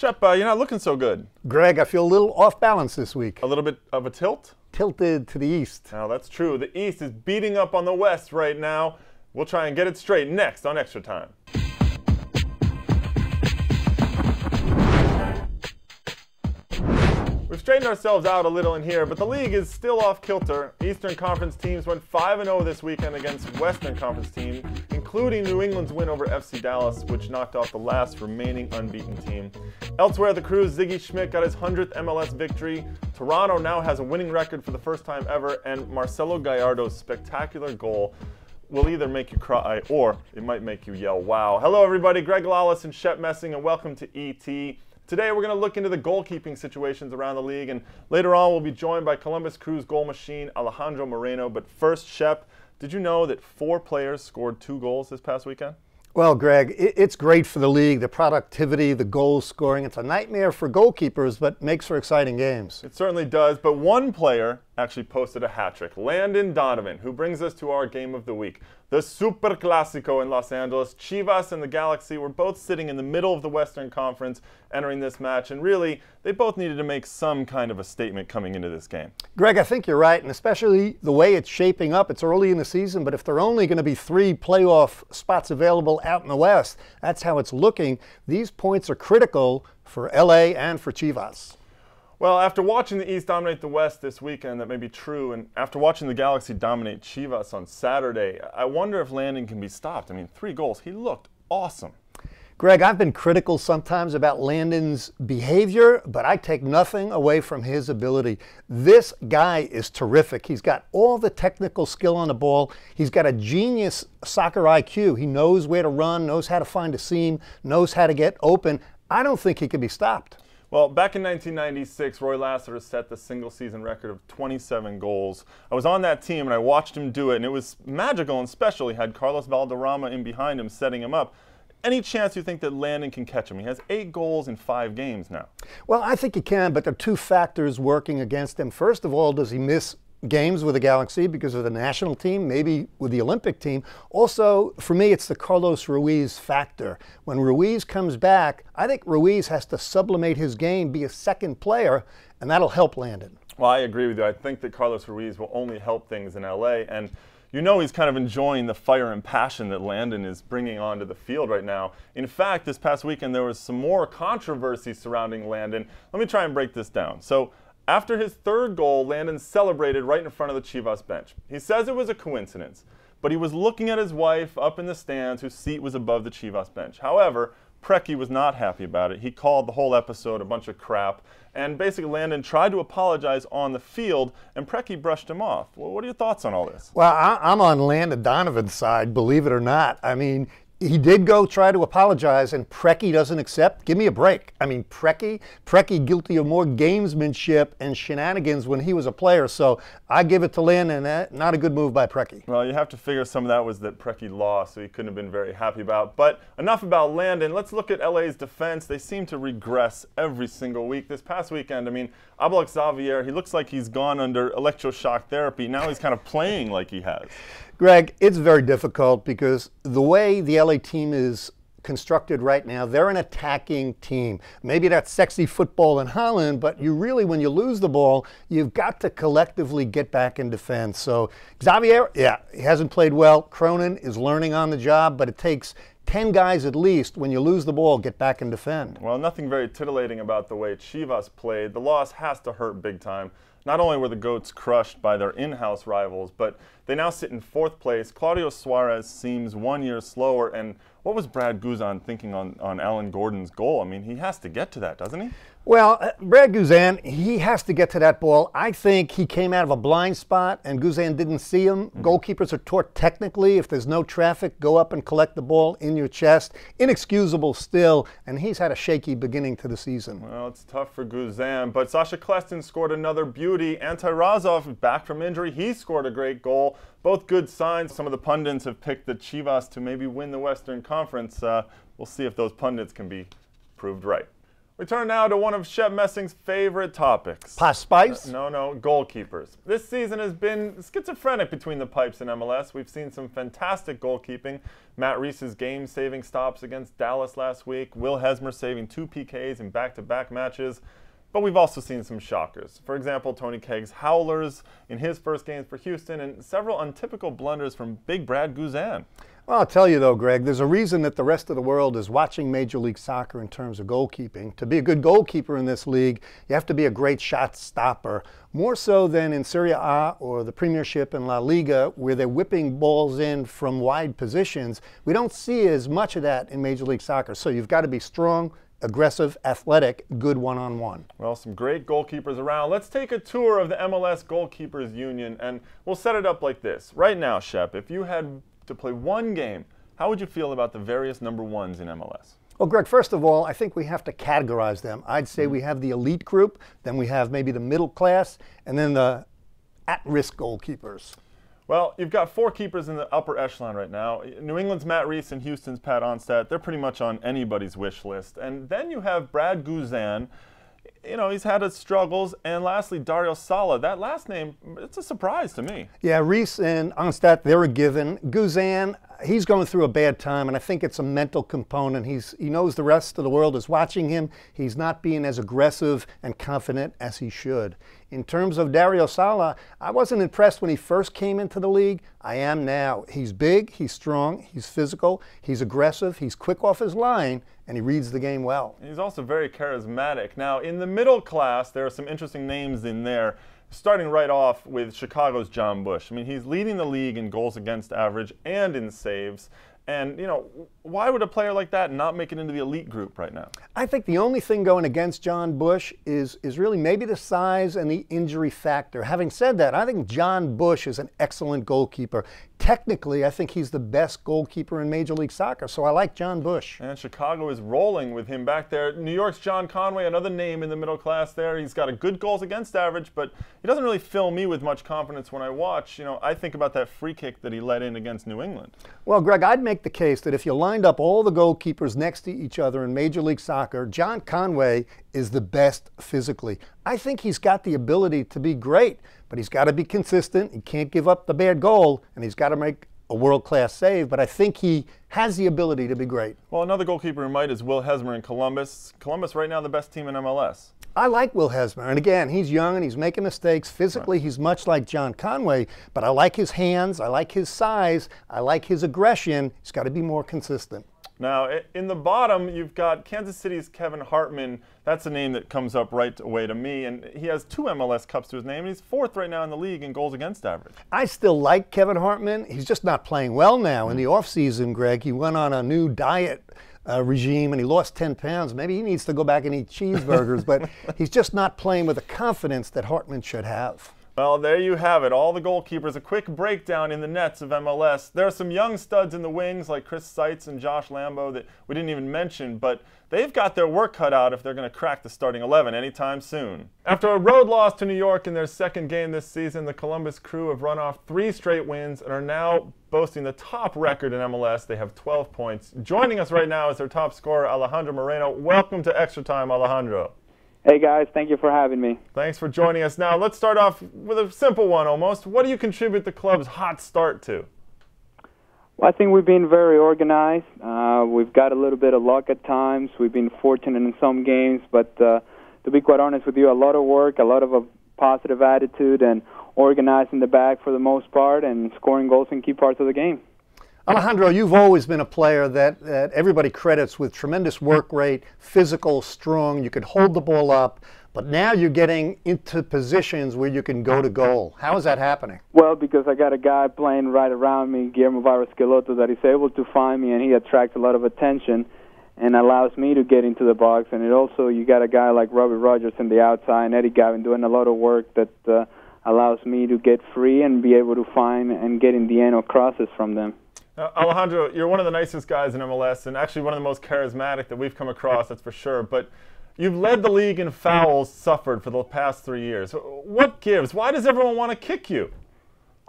Shep, you're not looking so good. Greg, I feel a little off balance this week. A little bit of a tilt? Tilted to the east. Now, that's true. The East is beating up on the West right now. We'll try and get it straight next on Extra Time. We've straightened ourselves out a little in here, but the league is still off kilter. Eastern Conference teams went 5-0 this weekend against Western Conference teams, including New England's win over FC Dallas, which knocked off the last remaining unbeaten team. Elsewhere at the Cruise, Ziggy Schmidt got his 100th MLS victory. Toronto now has a winning record for the first time ever, and Marcelo Gallardo's spectacular goal will either make you cry or it might make you yell, wow. Hello everybody, Greg Lawless and Shep Messing, and welcome to ET. Today we're going to look into the goalkeeping situations around the league, and later on we'll be joined by Columbus Crew's goal machine, Alejandro Moreno. But first, Shep, did you know that 4 players scored 2 goals this past weekend? Well, Greg, it's great for the league, the productivity, the goal scoring. It's a nightmare for goalkeepers, but makes for exciting games. It certainly does, but one player actually posted a hat-trick, LANDON DONOVAN, who brings us to our game of the week. The Super Clásico in Los Angeles. Chivas and the Galaxy were both sitting in the middle of the Western Conference entering this match, and really, they both needed to make some kind of a statement coming into this game. Greg, I think you're right, and especially the way it's shaping up. It's early in the season, but if there are only going to be 3 playoff spots available out in the West, that's how it's looking. These points are critical for LA and for Chivas. Well, after watching the East dominate the West this weekend, that may be true, and after watching the Galaxy dominate Chivas on Saturday, I wonder if Landon can be stopped. I mean, 3 goals. He looked awesome. Greg, I've been critical sometimes about Landon's behavior, but I take nothing away from his ability. This guy is terrific. He's got all the technical skill on the ball. He's got a genius soccer IQ. He knows where to run, knows how to find a seam, knows how to get open. I don't think he can be stopped. Well, back in 1996, Roy Lassiter set the single-season record of 27 goals. I was on that team, and I watched him do it, and it was magical and special. He had Carlos Valderrama in behind him, setting him up. Any chance you think that Landon can catch him? He has 8 goals in 5 games now. Well, I think he can, but there are 2 factors working against him. First of all, does he miss games with the Galaxy because of the national team, maybe with the Olympic team? Also, for me, it's the Carlos Ruiz factor. When Ruiz comes back, I think Ruiz has to sublimate his game, be a second player, and that'll help Landon. Well, I agree with you. I think that Carlos Ruiz will only help things in LA, and you know he's kind of enjoying the fire and passion that Landon is bringing onto the field right now. In fact, this past weekend there was some more controversy surrounding Landon. Let me try and break this down. So, after his 3rd goal, Landon celebrated right in front of the Chivas bench. He says it was a coincidence, but he was looking at his wife up in the stands whose seat was above the Chivas bench. However, PREKI was not happy about it. He called the whole episode a bunch of crap, and basically Landon tried to apologize on the field, and PREKI brushed him off. Well, what are your thoughts on all this? Well, I'm on Landon Donovan's side, believe it or not. I mean, he did go try to apologize, and PREKI doesn't accept. Give me a break. I mean, PREKI guilty of more gamesmanship and shenanigans when he was a player. So I give it to Landon. Not a good move by PREKI. Well, you have to figure some of that was that PREKI lost, so he couldn't have been very happy about. But enough about Landon. Let's look at LA's defense. They seem to regress every single week. This past weekend, I mean, Abel Xavier, he looks like he's gone under electroshock therapy. Now he's kind of playing like he has. Greg, it's very difficult because the way the LA team is constructed right now, they're an attacking team. Maybe that's sexy football in Holland, but you really, when you lose the ball, you've got to collectively get back in defense. So Xavier, yeah, he hasn't played well. Cronin is learning on the job, but it takes 10 guys at least, when you lose the ball, get back and defend. Well, nothing very titillating about the way Chivas played. The loss has to hurt big time. Not only were the Goats crushed by their in-house rivals, but they now sit in 4th place. Claudio Suarez seems 1 year slower, and what was Brad GUZAN thinking on Alan Gordon's goal? I mean, he has to get to that, doesn't he? Well, Brad GUZAN, he has to get to that ball. I think he came out of a blind spot and GUZAN didn't see him. Goalkeepers are taught technically, if there's no traffic, go up and collect the ball in your chest. Inexcusable still, and he's had a shaky beginning to the season. Well, it's tough for GUZAN, but SACHA KLJESTAN scored another beauty. Anti-Razov, back from injury, he scored a great goal. Both good signs. Some of the pundits have picked the Chivas to maybe win the Western Conference. We'll see if those pundits can be proved right. We turn now to one of Shep Messing's favorite topics. Spice? No, goalkeepers. This season has been schizophrenic between the pipes and MLS. We've seen some fantastic goalkeeping. Matt Reese's game-saving stops against Dallas last week. Will HESMER saving 2 PKs in back-to-back matches. But we've also seen some shockers. For example, Tony Kegg's howlers in his first games for Houston, and several untypical blunders from Big Brad GUZAN. Well, I'll tell you though, Greg, there's a reason that the rest of the world is watching Major League Soccer in terms of goalkeeping. To be a good goalkeeper in this league, you have to be a great shot stopper, more so than in Serie A or the Premiership in La Liga, where they're whipping balls in from wide positions. We don't see as much of that in Major League Soccer, so you've got to be strong, aggressive, athletic, good one-on-one. Well, some great goalkeepers around. Let's take a tour of the MLS Goalkeepers Union, and we'll set it up like this. Right now, Shep, if you had to play one game, how would you feel about the various number ones in MLS? Well, Greg, first of all, I think we have to categorize them. I'd say we have the elite group, then we have maybe the middle class, and then the at-risk goalkeepers. Well, you've got 4 keepers in the upper echelon right now. New England's Matt Reese and Houston's Pat Onstad. They're pretty much on anybody's wish list. And then you have Brad GUZAN. You know, he's had his struggles. And lastly, Dario Sala. That last name, it's a surprise to me. Yeah, Reese and Onstad, they're a given. GUZAN, he's going through a bad time, and I think it's a mental component. He knows the rest of the world is watching him. He's not being as aggressive and confident as he should. In terms of Dario Sala, I wasn't impressed when he first came into the league. I am now. He's big, he's strong, he's physical, he's aggressive, he's quick off his line, and he reads the game well. He's also very charismatic. Now, in the middle class, there are some interesting names in there. Starting right off with Chicago's John Bush. I mean, he's leading the league in goals against average and in saves. And, you know, why would a player like that not make it into the elite group right now? I think the only thing going against John Bush is really maybe the size and the injury factor. Having said that, I think John Bush is an excellent goalkeeper. Technically, I think he's the best goalkeeper in Major League Soccer, so I like John Bush. And Chicago is rolling with him back there. New York's John Conway, another name in the middle class there. He's got a good goals against average, but he doesn't really fill me with much confidence when I watch. You know, I think about that free kick that he let in against New England. Well, Greg, I'd make the case that if you lined up all the goalkeepers next to each other in Major League Soccer, John Conway is the best physically. I think he's got the ability to be great, but he's got to be consistent. He can't give up the bad goal, and he's got to make a world-class save, but I think he has the ability to be great. Well, another goalkeeper who might is Will HESMER in Columbus. Columbus right now the best team in MLS. I like Will HESMER, and again, he's young and he's making mistakes. Physically, he's much like John Conway, but I like his hands, I like his size, I like his aggression. He's got to be more consistent. Now, in the bottom, you've got Kansas City's Kevin Hartman. That's a name that comes up right away to me, and he has 2 MLS Cups to his name, and he's 4th right now in the league in goals against average. I still like Kevin Hartman. He's just not playing well now. In the offseason, Greg, he went on a new diet regime, and he lost 10 pounds. Maybe he needs to go back and eat cheeseburgers, but he's just not playing with the confidence that Hartman should have. Well, there you have it, all the goalkeepers. A quick breakdown in the nets of MLS. There are some young studs in the wings like Chris Seitz and Josh Lambo that we didn't even mention, but they've got their work cut out if they're going to crack the starting 11 anytime soon. After a road loss to New York in their second game this season, the Columbus Crew have run off 3 straight wins and are now boasting the top record in MLS. They have 12 points. Joining us right now is their top scorer, Alejandro Moreno. Welcome to Extra Time, Alejandro. Hey guys, thank you for having me. Thanks for joining us. Now, let's start off with a simple one almost. What do you contribute the club's hot start to? Well, I think we've been very organized. We've got a little bit of luck at times. We've been fortunate in some games, but to be quite honest with you, a lot of work, a lot of a positive attitude, and organized in the back for the most part, and scoring goals in key parts of the game. Alejandro, you've always been a player that everybody credits with tremendous work rate, physical, strong. You could hold the ball up, but now you're getting into positions where you can go to goal. How is that happening? Well, because I got a guy playing right around me, Guillermo Vargas-Schelotto, that is able to find me, and he attracts a lot of attention and allows me to get into the box. And it also, you got a guy like Robbie Rogers on the outside, and Eddie Gavin doing a lot of work that allows me to get free and be able to find and get in the end of crosses from them. Alejandro, you're one of the nicest guys in MLS and actually one of the most charismatic that we've come across, that's for sure. But you've led the league in fouls suffered for the past 3 years. What gives? Why does everyone want to kick you?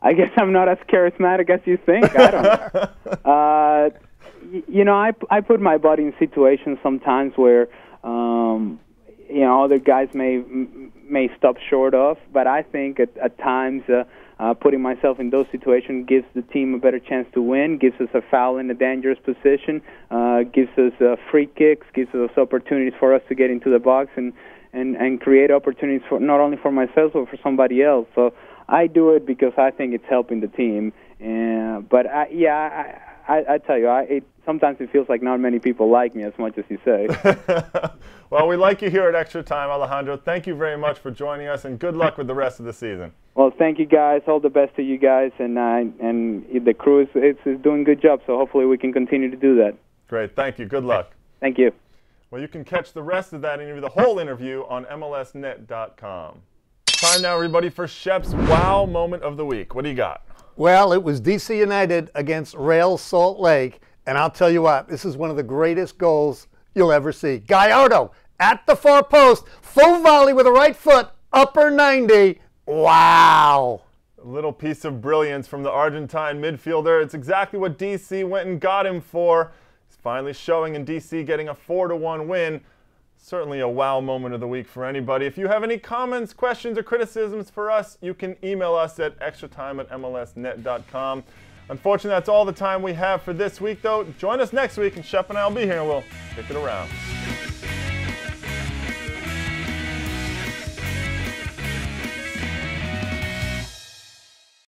I guess I'm not as charismatic as you think. I don't know. You know, I put my body in situations sometimes where Other guys may stop short of, but I think at times putting myself in those situations gives the team a better chance to win, gives us a foul in a dangerous position, gives us free kicks, gives us opportunities for us to get into the box and create opportunities for not only for myself but for somebody else. So I do it because I think it's helping the team. But I tell you, sometimes it feels like not many people like me as much as you say. Well, we like you here at Extra Time, Alejandro. Thank you very much for joining us, and good luck with the rest of the season. Well, thank you guys. All the best to you guys, and the crew is doing a good job, so hopefully we can continue to do that. Great. Thank you. Good luck. Thank you. Well, you can catch the rest of that interview, the whole interview, on MLSnet.com. Time now, everybody, for Shep's Wow Moment of the Week. What do you got? Well, it was DC United against Real Salt Lake, and I'll tell you what, this is one of the greatest goals you'll ever see. Gallardo at the far post, full volley with a right foot, upper 90. Wow. A little piece of brilliance from the Argentine midfielder. It's exactly what DC went and got him for. He's finally showing in DC getting a 4-1 win. Certainly a wow moment of the week for anybody. If you have any comments, questions, or criticisms for us, you can email us at extratime@mlsnet.com. Unfortunately, that's all the time we have for this week, though. Join us next week, and Shep and I will be here, and we'll kick it around.